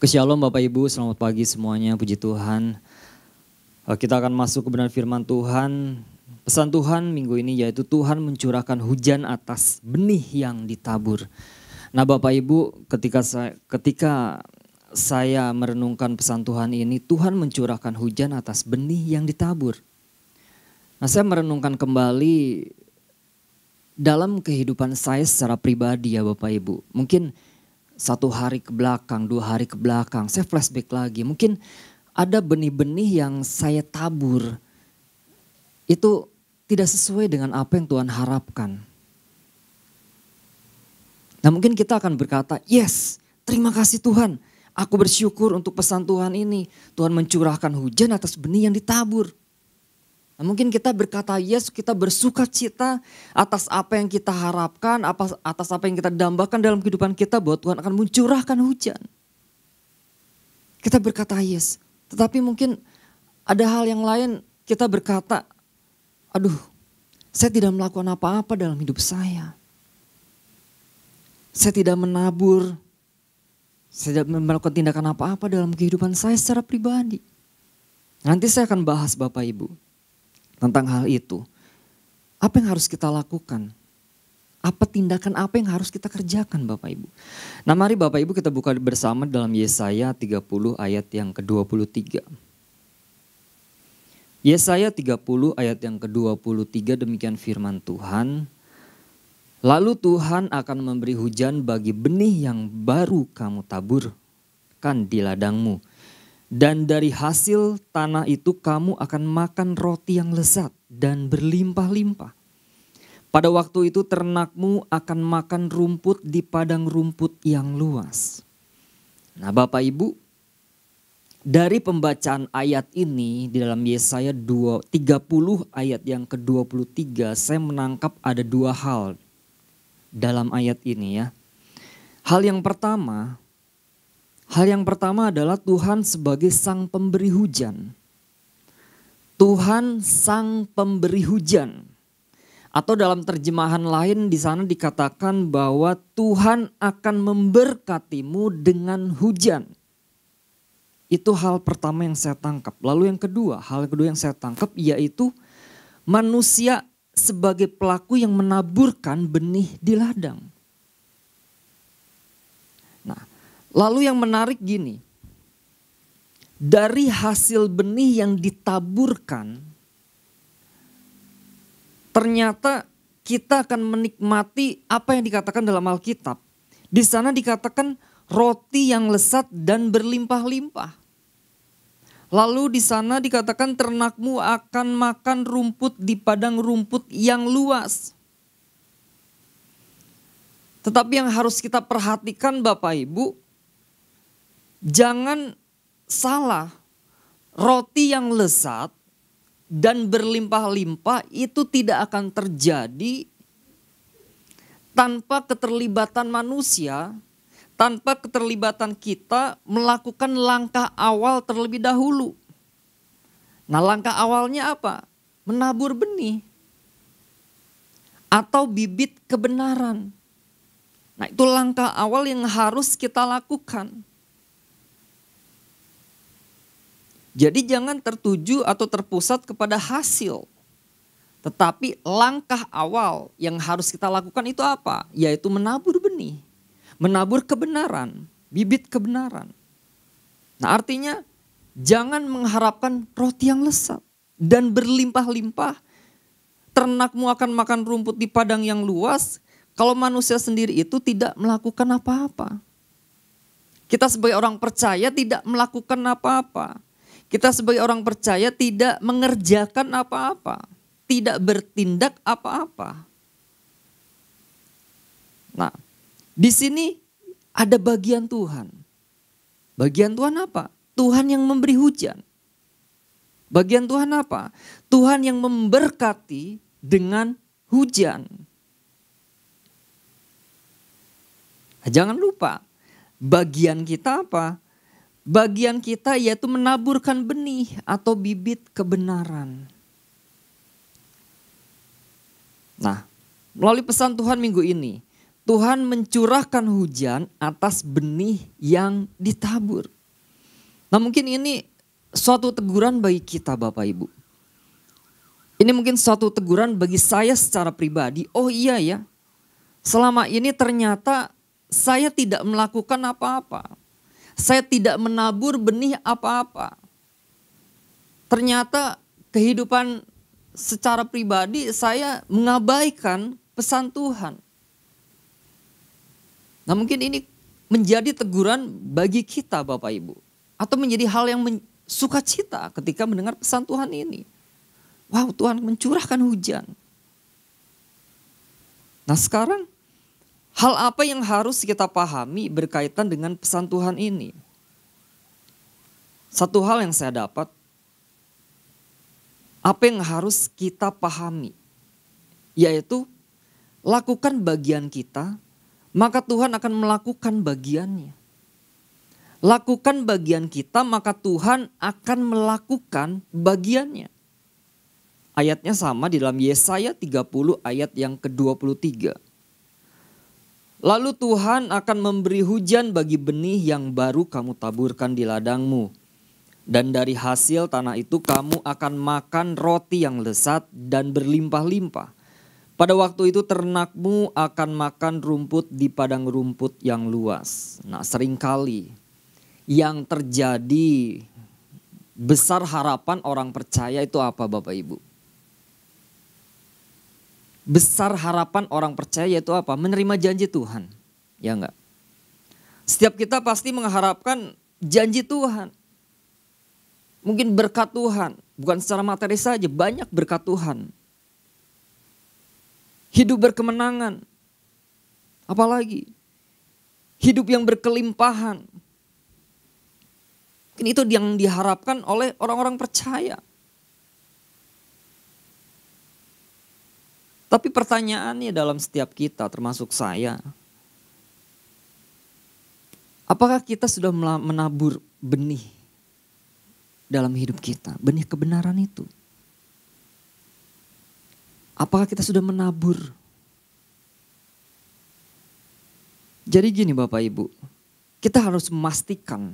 Shalom Bapak Ibu, selamat pagi semuanya, puji Tuhan. Kita akan masuk kebenaran firman Tuhan. Pesan Tuhan minggu ini yaitu Tuhan mencurahkan hujan atas benih yang ditabur. Nah Bapak Ibu, ketika saya merenungkan pesan Tuhan ini, Tuhan mencurahkan hujan atas benih yang ditabur. Nah saya merenungkan kembali dalam kehidupan saya secara pribadi ya Bapak Ibu. Mungkin 1 hari ke belakang, 2 hari ke belakang, saya flashback lagi. Mungkin ada benih-benih yang saya tabur, itu tidak sesuai dengan apa yang Tuhan harapkan. Nah mungkin kita akan berkata, yes, terima kasih Tuhan. Aku bersyukur untuk pesan Tuhan ini. Tuhan mencurahkan hujan atas benih yang ditabur. Nah, mungkin kita berkata yes, kita bersuka cita atas apa yang kita harapkan, atas apa yang kita dambakan dalam kehidupan kita bahwa Tuhan akan mencurahkan hujan. Kita berkata yes, tetapi mungkin ada hal yang lain kita berkata, aduh saya tidak melakukan apa-apa dalam hidup saya. Saya tidak menabur, saya tidak melakukan tindakan apa-apa dalam kehidupan saya secara pribadi. Nanti saya akan bahas Bapak Ibu tentang hal itu. Apa yang harus kita lakukan? Apa tindakan apa yang harus kita kerjakan Bapak Ibu? Nah mari Bapak Ibu kita buka bersama dalam Yesaya 30 ayat yang ke-23. Yesaya 30 ayat yang ke-23 demikian firman Tuhan. Lalu Tuhan akan memberi hujan bagi benih yang baru kamu taburkan di ladangmu. Dan dari hasil tanah itu kamu akan makan roti yang lezat dan berlimpah-limpah. Pada waktu itu ternakmu akan makan rumput di padang rumput yang luas. Nah Bapak Ibu, dari pembacaan ayat ini di dalam Yesaya 30 ayat yang ke-23 saya menangkap ada 2 hal dalam ayat ini ya. Hal yang pertama adalah Tuhan sebagai sang pemberi hujan. Tuhan sang pemberi hujan. Atau dalam terjemahan lain di sana dikatakan bahwa Tuhan akan memberkatimu dengan hujan. Itu hal pertama yang saya tangkap. Lalu hal kedua yang saya tangkap yaitu manusia sebagai pelaku yang menaburkan benih di ladang. Lalu yang menarik gini, dari hasil benih yang ditaburkan, ternyata kita akan menikmati apa yang dikatakan dalam Alkitab. Di sana dikatakan roti yang lezat dan berlimpah-limpah. Lalu di sana dikatakan ternakmu akan makan rumput di padang rumput yang luas. Tetapi yang harus kita perhatikan Bapak Ibu, jangan salah, roti yang lezat dan berlimpah-limpah itu tidak akan terjadi tanpa keterlibatan manusia, tanpa keterlibatan kita melakukan langkah awal terlebih dahulu. Nah langkah awalnya apa? Menabur benih atau bibit kebenaran. Nah itu langkah awal yang harus kita lakukan. Jadi jangan tertuju atau terpusat kepada hasil. Tetapi langkah awal yang harus kita lakukan itu apa? Yaitu menabur benih. Menabur kebenaran, bibit kebenaran. Nah artinya jangan mengharapkan roti yang lezat dan berlimpah-limpah. Ternakmu akan makan rumput di padang yang luas. Kalau manusia sendiri itu tidak melakukan apa-apa. Kita sebagai orang percaya tidak melakukan apa-apa. Kita sebagai orang percaya tidak mengerjakan apa-apa, tidak bertindak apa-apa. Nah, di sini ada bagian Tuhan. Bagian Tuhan apa? Tuhan yang memberi hujan. Bagian Tuhan apa? Tuhan yang memberkati dengan hujan. Nah, jangan lupa, bagian kita apa? Bagian kita yaitu menaburkan benih atau bibit kebenaran. Nah, melalui pesan Tuhan minggu ini, Tuhan mencurahkan hujan atas benih yang ditabur. Nah mungkin ini suatu teguran bagi kita Bapak Ibu. Ini mungkin suatu teguran bagi saya secara pribadi. Oh iya ya, selama ini ternyata saya tidak melakukan apa-apa. Saya tidak menabur benih apa-apa. Ternyata kehidupan secara pribadi saya mengabaikan pesan Tuhan. Nah mungkin ini menjadi teguran bagi kita Bapak Ibu. Atau menjadi hal yang sukacita ketika mendengar pesan Tuhan ini. Wow, Tuhan mencurahkan hujan. Nah sekarang hal apa yang harus kita pahami berkaitan dengan pesan Tuhan ini? Satu hal yang saya dapat, apa yang harus kita pahami? Yaitu lakukan bagian kita, maka Tuhan akan melakukan bagiannya. Lakukan bagian kita, maka Tuhan akan melakukan bagiannya. Ayatnya sama di dalam Yesaya 30 ayat yang ke-23. Lalu Tuhan akan memberi hujan bagi benih yang baru kamu taburkan di ladangmu. Dan dari hasil tanah itu kamu akan makan roti yang lezat dan berlimpah-limpah. Pada waktu itu ternakmu akan makan rumput di padang rumput yang luas. Nah seringkali yang terjadi besar harapan orang percaya itu apa Bapak Ibu? Besar harapan orang percaya itu apa? Menerima janji Tuhan. Ya enggak? Setiap kita pasti mengharapkan janji Tuhan. Mungkin berkat Tuhan. Bukan secara materi saja, banyak berkat Tuhan. Hidup berkemenangan. Apalagi? Hidup yang berkelimpahan. Mungkin itu yang diharapkan oleh orang-orang percaya. Tapi pertanyaannya dalam setiap kita termasuk saya. Apakah kita sudah menabur benih dalam hidup kita? Benih kebenaran itu. Apakah kita sudah menabur? Jadi gini Bapak Ibu. Kita harus memastikan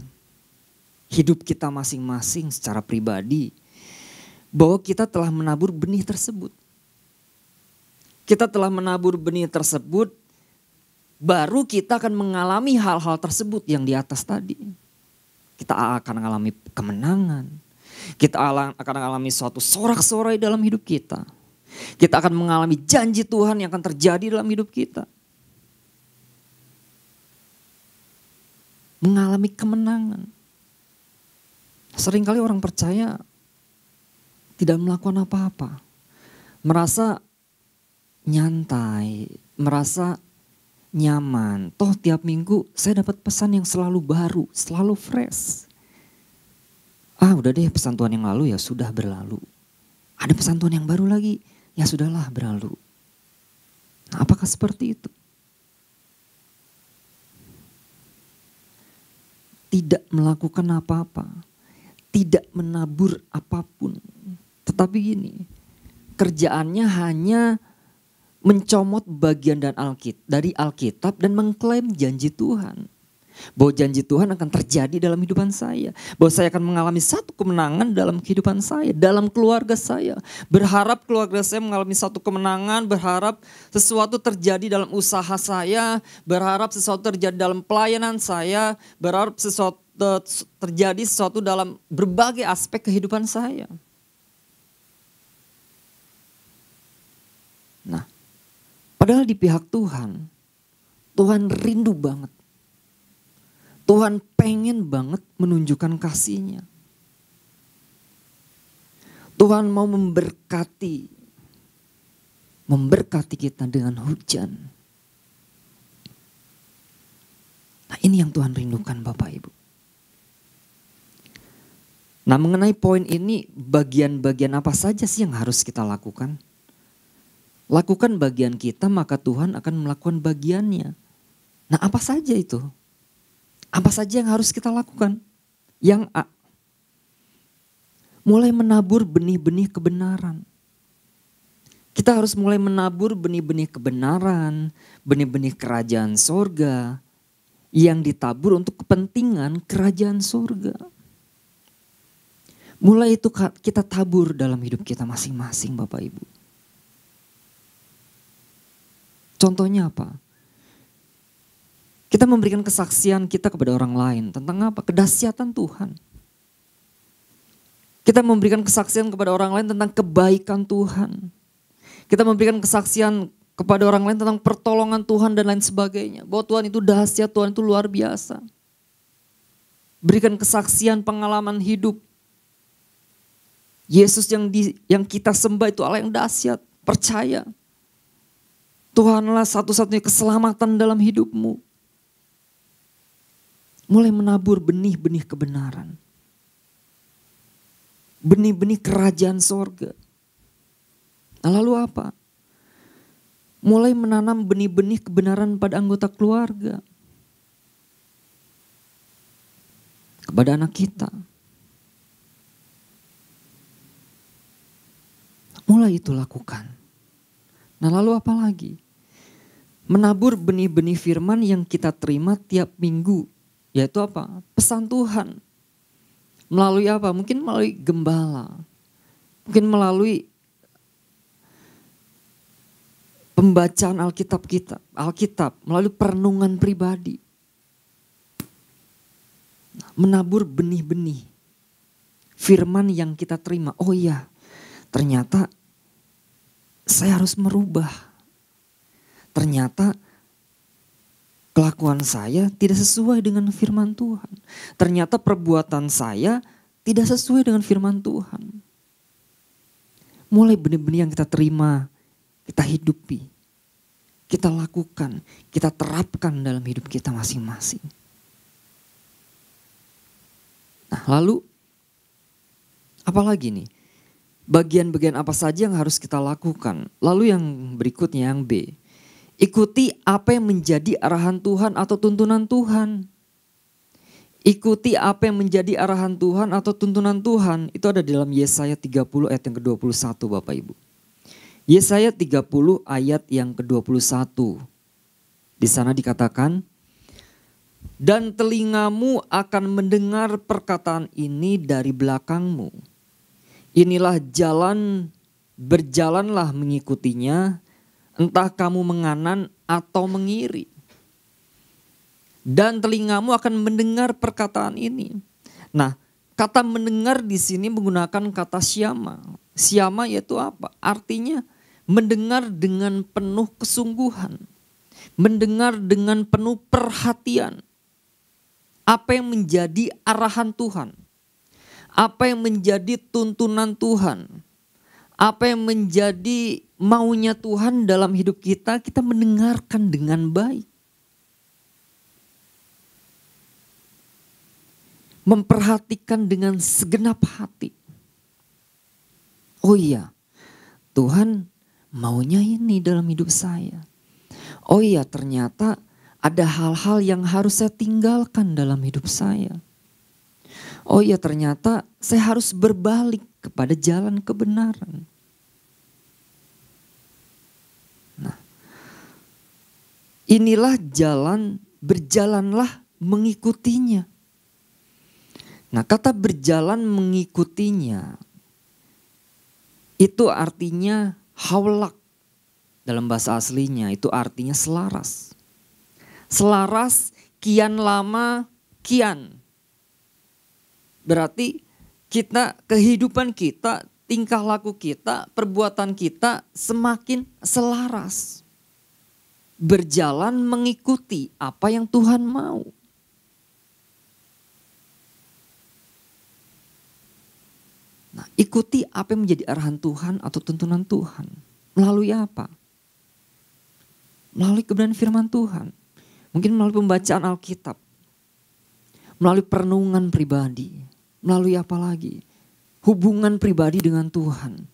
hidup kita masing-masing secara pribadi. Bahwa kita telah menabur benih tersebut. Kita telah menabur benih tersebut, baru kita akan mengalami hal-hal tersebut yang di atas tadi. Kita akan mengalami kemenangan. Kita akan mengalami suatu sorak-sorai dalam hidup kita. Kita akan mengalami janji Tuhan yang akan terjadi dalam hidup kita. Mengalami kemenangan. Seringkali orang percaya tidak melakukan apa-apa. Merasa nyantai, merasa nyaman. Toh tiap minggu saya dapat pesan yang selalu baru, selalu fresh. Udah deh pesan Tuhan yang lalu ya sudah berlalu. Ada pesan Tuhan yang baru lagi, ya sudahlah berlalu. Nah, apakah seperti itu? Tidak melakukan apa-apa, tidak menabur apapun. Tetapi gini, kerjaannya hanya mencomot bagian dari Alkitab dan mengklaim janji Tuhan. Bahwa janji Tuhan akan terjadi dalam kehidupan saya. Bahwa saya akan mengalami satu kemenangan dalam kehidupan saya, dalam keluarga saya. Berharap keluarga saya mengalami satu kemenangan, berharap sesuatu terjadi dalam usaha saya, berharap sesuatu terjadi dalam pelayanan saya, berharap terjadi sesuatu dalam berbagai aspek kehidupan saya. Nah, padahal di pihak Tuhan, Tuhan rindu banget. Tuhan pengen banget menunjukkan kasih-Nya. Tuhan mau memberkati kita dengan hujan. Nah, ini yang Tuhan rindukan Bapak Ibu. Nah, mengenai poin ini, bagian-bagian apa saja sih yang harus kita lakukan? Lakukan bagian kita, maka Tuhan akan melakukan bagiannya. Nah, apa saja itu? Apa saja yang harus kita lakukan? Yang A, mulai menabur benih-benih kebenaran. Kita harus mulai menabur benih-benih kebenaran, benih-benih kerajaan sorga yang ditabur untuk kepentingan kerajaan sorga. Mulai itu kita tabur dalam hidup kita masing-masing Bapak Ibu. Contohnya apa? Kita memberikan kesaksian kita kepada orang lain tentang apa? Kedahsyatan Tuhan. Kita memberikan kesaksian kepada orang lain tentang kebaikan Tuhan. Kita memberikan kesaksian kepada orang lain tentang pertolongan Tuhan dan lain sebagainya. Bahwa Tuhan itu dahsyat, Tuhan itu luar biasa. Berikan kesaksian pengalaman hidup. Yesus yang kita sembah itu Allah yang dahsyat. Percaya. Tuhanlah satu-satunya keselamatan dalam hidupmu. Mulai menabur benih-benih kebenaran. Benih-benih kerajaan sorga. Nah lalu apa? Mulai menanam benih-benih kebenaran pada anggota keluarga. Kepada anak kita. Mulai itu lakukan. Nah lalu apa lagi? Menabur benih-benih firman yang kita terima tiap minggu. Yaitu apa? Pesan Tuhan. Melalui apa? Mungkin melalui gembala. Mungkin melalui pembacaan Alkitab melalui perenungan pribadi. Menabur benih-benih firman yang kita terima. Oh iya, ternyata saya harus merubah. Ternyata kelakuan saya tidak sesuai dengan firman Tuhan. Ternyata perbuatan saya tidak sesuai dengan firman Tuhan. Mulai benih-benih yang kita terima, kita hidupi, kita lakukan, kita terapkan dalam hidup kita masing-masing. Nah lalu, apa lagi nih? Bagian-bagian apa saja yang harus kita lakukan? Lalu yang berikutnya yang B. Ikuti apa yang menjadi arahan Tuhan atau tuntunan Tuhan. Ikuti apa yang menjadi arahan Tuhan atau tuntunan Tuhan. Itu ada dalam Yesaya 30 ayat yang ke-21 Bapak Ibu. Yesaya 30 ayat yang ke-21. Di sana dikatakan, dan telingamu akan mendengar perkataan ini dari belakangmu. Inilah jalan, berjalanlah mengikutinya, entah kamu menganan atau mengiri. Dan telingamu akan mendengar perkataan ini. Nah, kata mendengar di sini menggunakan kata syama. Syama yaitu apa? Artinya mendengar dengan penuh kesungguhan. Mendengar dengan penuh perhatian. Apa yang menjadi arahan Tuhan. Apa yang menjadi tuntunan Tuhan. Apa yang menjadi maunya Tuhan dalam hidup kita, kita mendengarkan dengan baik. Memperhatikan dengan segenap hati. Oh iya, Tuhan maunya ini dalam hidup saya. Oh iya, ternyata ada hal-hal yang harus saya tinggalkan dalam hidup saya. Oh iya, ternyata saya harus berbalik kepada jalan kebenaran. Nah, inilah jalan, berjalanlah mengikutinya. Nah, kata berjalan mengikutinya itu artinya haulak. Dalam bahasa aslinya itu artinya selaras. Selaras, kian lama, kian. Berarti kita, kehidupan kita, tingkah laku kita, perbuatan kita semakin selaras. Berjalan mengikuti apa yang Tuhan mau. Nah, ikuti apa yang menjadi arahan Tuhan atau tuntunan Tuhan. Melalui apa? Melalui kebenaran firman Tuhan. Mungkin melalui pembacaan Alkitab. Melalui perenungan pribadi. Melalui apa lagi? Hubungan pribadi dengan Tuhan.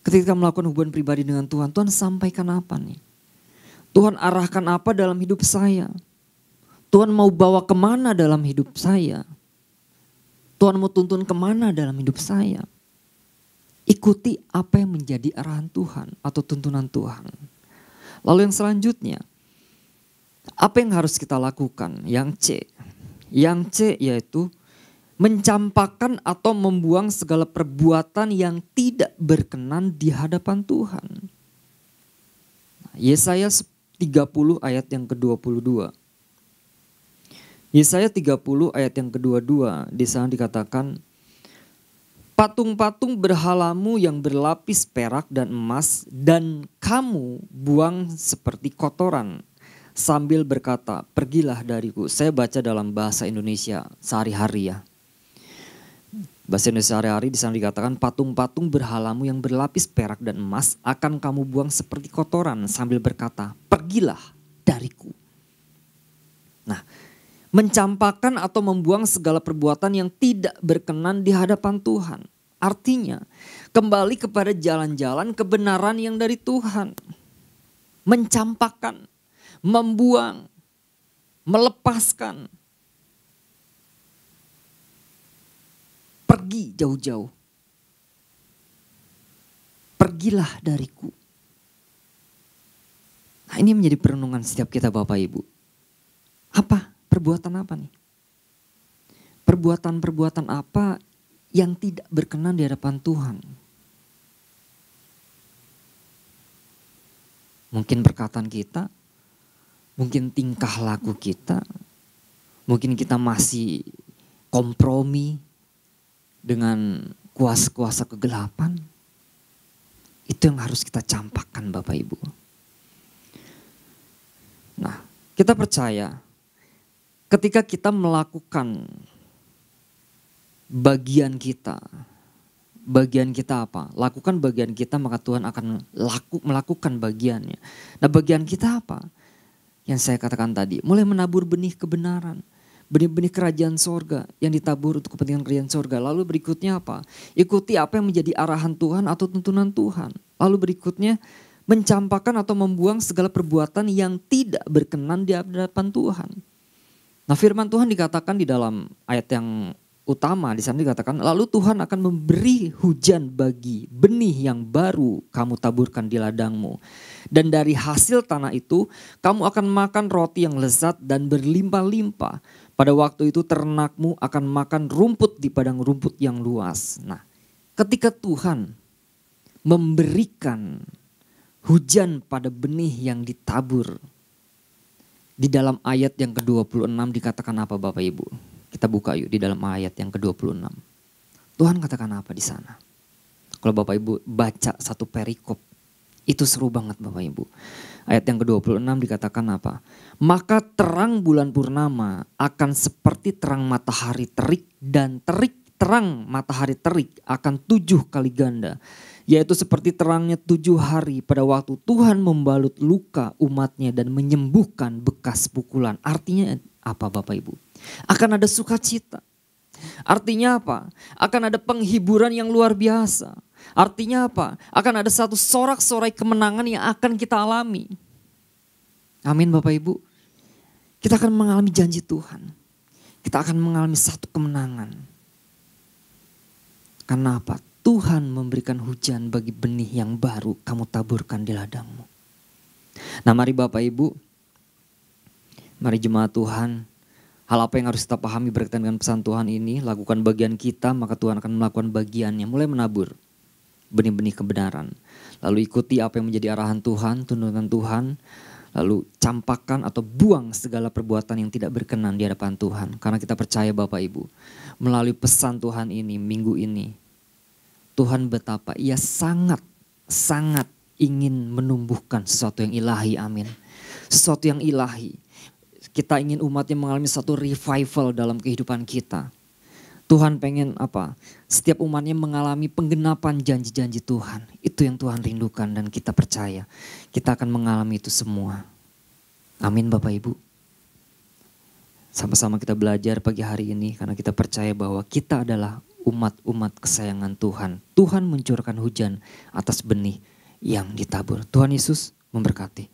Ketika melakukan hubungan pribadi dengan Tuhan, Tuhan sampaikan apa nih? Tuhan arahkan apa dalam hidup saya? Tuhan mau bawa kemana dalam hidup saya? Tuhan mau tuntun kemana dalam hidup saya? Ikuti apa yang menjadi arahan Tuhan atau tuntunan Tuhan. Lalu yang selanjutnya, apa yang harus kita lakukan? Yang C. Yang C yaitu mencampakkan atau membuang segala perbuatan yang tidak berkenan di hadapan Tuhan. Yesaya 30 ayat yang ke-22. Yesaya 30 ayat yang ke-22, di sana dikatakan, patung-patung berhalamu yang berlapis perak dan emas dan kamu buang seperti kotoran sambil berkata, pergilah dariku. Saya baca dalam bahasa Indonesia sehari-hari ya. Bahasa Indonesia sehari-hari di sana dikatakan, patung-patung berhalamu yang berlapis perak dan emas akan kamu buang seperti kotoran sambil berkata, pergilah dariku. Nah, mencampakkan atau membuang segala perbuatan yang tidak berkenan di hadapan Tuhan. Artinya kembali kepada jalan-jalan kebenaran yang dari Tuhan. Mencampakkan, membuang, melepaskan. Pergi jauh-jauh. Pergilah dariku. Nah, ini menjadi perenungan setiap kita Bapak Ibu. Apa? Perbuatan apa nih? Perbuatan-perbuatan apa yang tidak berkenan di hadapan Tuhan? Mungkin perkataan kita, mungkin tingkah laku kita, mungkin kita masih kompromi dengan kuasa-kuasa kegelapan. Itu yang harus kita campakkan Bapak Ibu. Nah, kita percaya ketika kita melakukan bagian kita apa? Lakukan bagian kita, maka Tuhan akan melakukan bagiannya. Nah, bagian kita apa? Yang saya katakan tadi, mulai menabur benih kebenaran, benih-benih kerajaan sorga yang ditabur untuk kepentingan kerajaan sorga. Lalu berikutnya apa? Ikuti apa yang menjadi arahan Tuhan atau tuntunan Tuhan. Lalu berikutnya mencampakkan atau membuang segala perbuatan yang tidak berkenan di hadapan Tuhan. Nah, firman Tuhan dikatakan di dalam ayat yang utama, di sana dikatakan, lalu Tuhan akan memberi hujan bagi benih yang baru kamu taburkan di ladangmu. Dan dari hasil tanah itu kamu akan makan roti yang lezat dan berlimpah-limpah. Pada waktu itu ternakmu akan makan rumput di padang rumput yang luas. Nah, ketika Tuhan memberikan hujan pada benih yang ditabur, di dalam ayat yang ke-26 dikatakan apa Bapak Ibu? Kita buka yuk di dalam ayat yang ke-26. Tuhan katakan apa di sana? Kalau Bapak Ibu baca satu perikop, itu seru banget Bapak Ibu. Ayat yang ke-26 dikatakan apa? Maka terang bulan purnama akan seperti terang matahari terik dan terang matahari terik akan 7 kali ganda. Yaitu seperti terangnya 7 hari pada waktu Tuhan membalut luka umatnya dan menyembuhkan bekas pukulan. Artinya apa Bapak Ibu? Akan ada sukacita. Artinya apa? Akan ada penghiburan yang luar biasa. Artinya apa? Akan ada satu sorak-sorai kemenangan yang akan kita alami. Amin Bapak Ibu. Kita akan mengalami janji Tuhan. Kita akan mengalami satu kemenangan. Karena apa? Tuhan memberikan hujan bagi benih yang baru kamu taburkan di ladangmu. Nah, mari Bapak Ibu, mari jemaat Tuhan, hal apa yang harus kita pahami berkaitan dengan pesan Tuhan ini, lakukan bagian kita maka Tuhan akan melakukan bagiannya. Mulai menabur benih-benih kebenaran. Lalu ikuti apa yang menjadi arahan Tuhan, tuntunan Tuhan. Lalu campakkan atau buang segala perbuatan yang tidak berkenan di hadapan Tuhan. Karena kita percaya Bapak Ibu, melalui pesan Tuhan ini, minggu ini, Tuhan betapa ia sangat ingin menumbuhkan sesuatu yang ilahi, amin. Sesuatu yang ilahi. Kita ingin umatnya mengalami satu revival dalam kehidupan kita. Tuhan pengen apa? Setiap umatnya mengalami penggenapan janji-janji Tuhan. Itu yang Tuhan rindukan dan kita percaya. Kita akan mengalami itu semua. Amin Bapak Ibu. Sama-sama kita belajar pagi hari ini karena kita percaya bahwa kita adalah umat-umat kesayangan Tuhan. Tuhan mencurahkan hujan atas benih yang ditabur. Tuhan Yesus memberkati.